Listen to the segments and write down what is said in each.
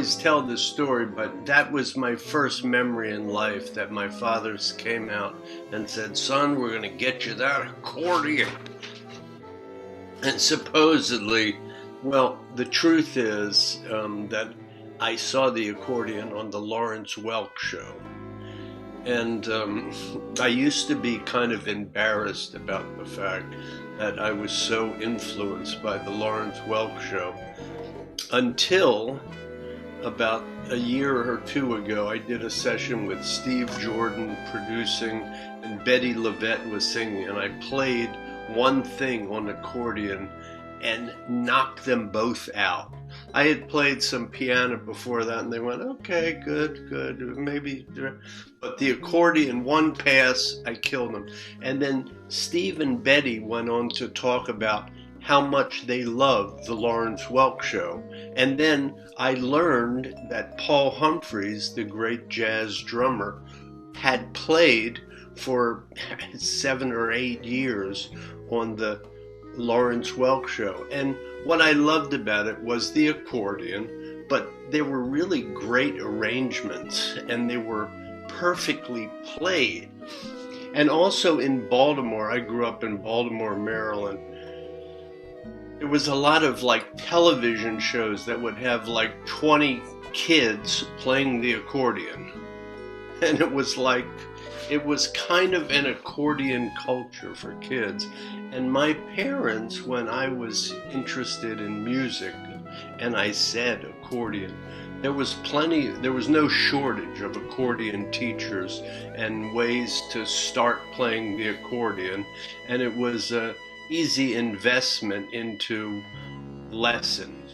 always tell this story, but that was my first memory in life, that my father came out and said, "Son, we're going to get you that accordion." And supposedly, well, the truth is that I saw the accordion on the Lawrence Welk show. And I used to be kind of embarrassed about the fact that I was so influenced by the Lawrence Welk show, until about a year or two ago, I did a session with Steve Jordan producing, and Betty Levette was singing, and I played one thing on accordion and knocked them both out. I had played some piano before that, and they went, "Okay, good, maybe." But the accordion, one pass, I killed them. And then Steve and Betty went on to talk about how much they loved the Lawrence Welk show. And then I learned that Paul Humphreys, the great jazz drummer, had played for 7 or 8 years on the Lawrence Welk show. And what I loved about it was the accordion, but there were really great arrangements, and they were perfectly played. And also in Baltimore, I grew up in Baltimore, Maryland, there was a lot of television shows that would have 20 kids playing the accordion. And it was kind of an accordion culture for kids. And my parents, when I was interested in music and I said accordion, there was no shortage of accordion teachers and ways to start playing the accordion. And it was an easy investment into lessons.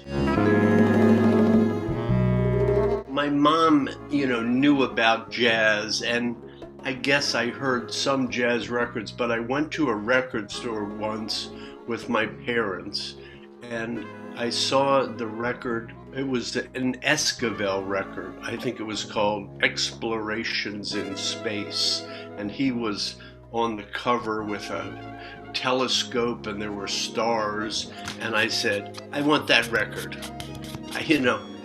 My mom, knew about jazz, and I guess I heard some jazz records, but I went to a record store once with my parents, and I saw the record. It was an Esquivel record. I think it was called Explorations in Space, and he was on the cover with a telescope, and there were stars, and I said, "I want that record."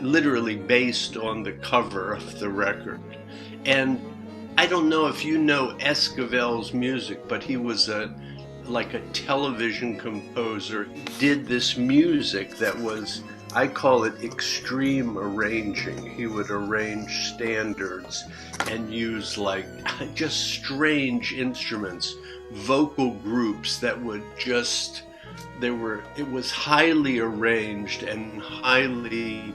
Literally based on the cover of the record. And I don't know if you know Esquivel's music, but he was a television composer. He did this music that was, I call it extreme arranging. He would arrange standards and use just strange instruments, vocal groups that would just, it was highly arranged and highly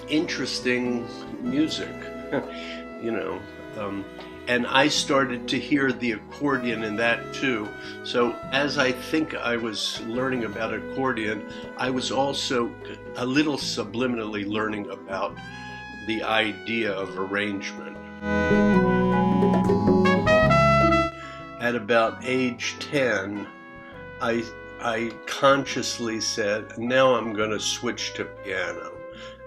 interesting music, and I started to hear the accordion in that too. So as I think I was learning about accordion, I was also a little subliminally learning about the idea of arrangement. At about age 10, I consciously said, now I'm going to switch to piano.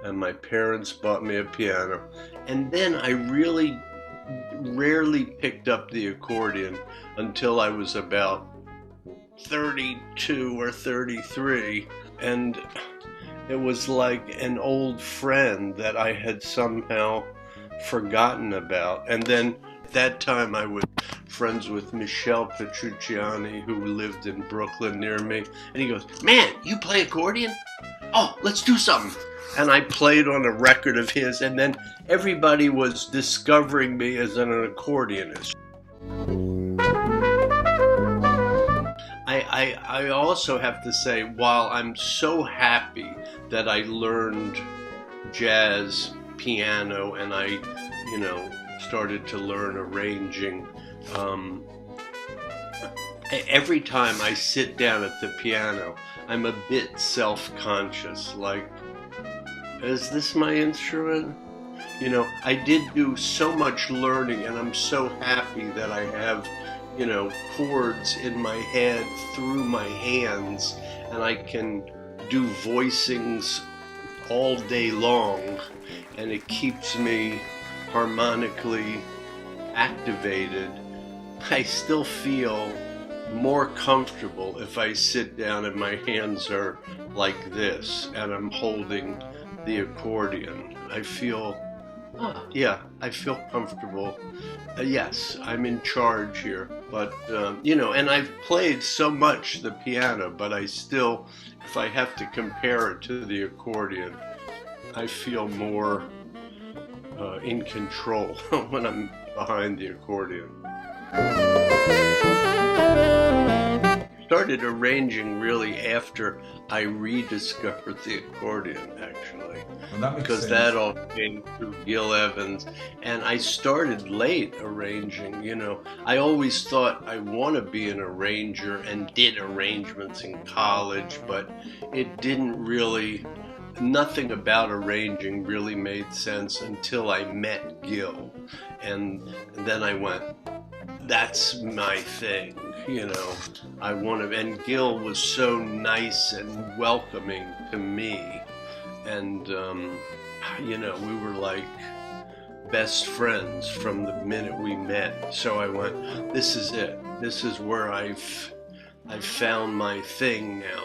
And my parents bought me a piano. And then I really rarely picked up the accordion until I was about 32 or 33. And it was like an old friend that I had somehow forgotten about. And then at that time I was friends with Michel Petrucciani, who lived in Brooklyn near me. And he goes, "Man, you play accordion? Oh, let's do something." And I played on a record of his, and then everybody was discovering me as an accordionist. I also have to say, while I'm so happy that I learned jazz piano and I, started to learn arranging, every time I sit down at the piano, I'm a bit self-conscious, is this my instrument? I did do so much learning, and I'm so happy that I have, chords in my head through my hands, and I can do voicings all day long, and it keeps me harmonically activated. I still feel more comfortable if I sit down and my hands are like this and I'm holding the accordion, I feel, I feel comfortable. Yes, I'm in charge here, but, and I've played so much the piano, but I still, if I have to compare it to the accordion, I feel more in control when I'm behind the accordion. Started arranging really after I rediscovered the accordion, actually, because that all came through Gil Evans, and I started late arranging. I always thought I want to be an arranger and did arrangements in college, but it didn't really, nothing about arranging really made sense until I met Gil, and then I went, that's my thing. I want to, and Gil was so nice and welcoming to me, and we were like best friends from the minute we met. So I went, this is it. This is where I've found my thing now.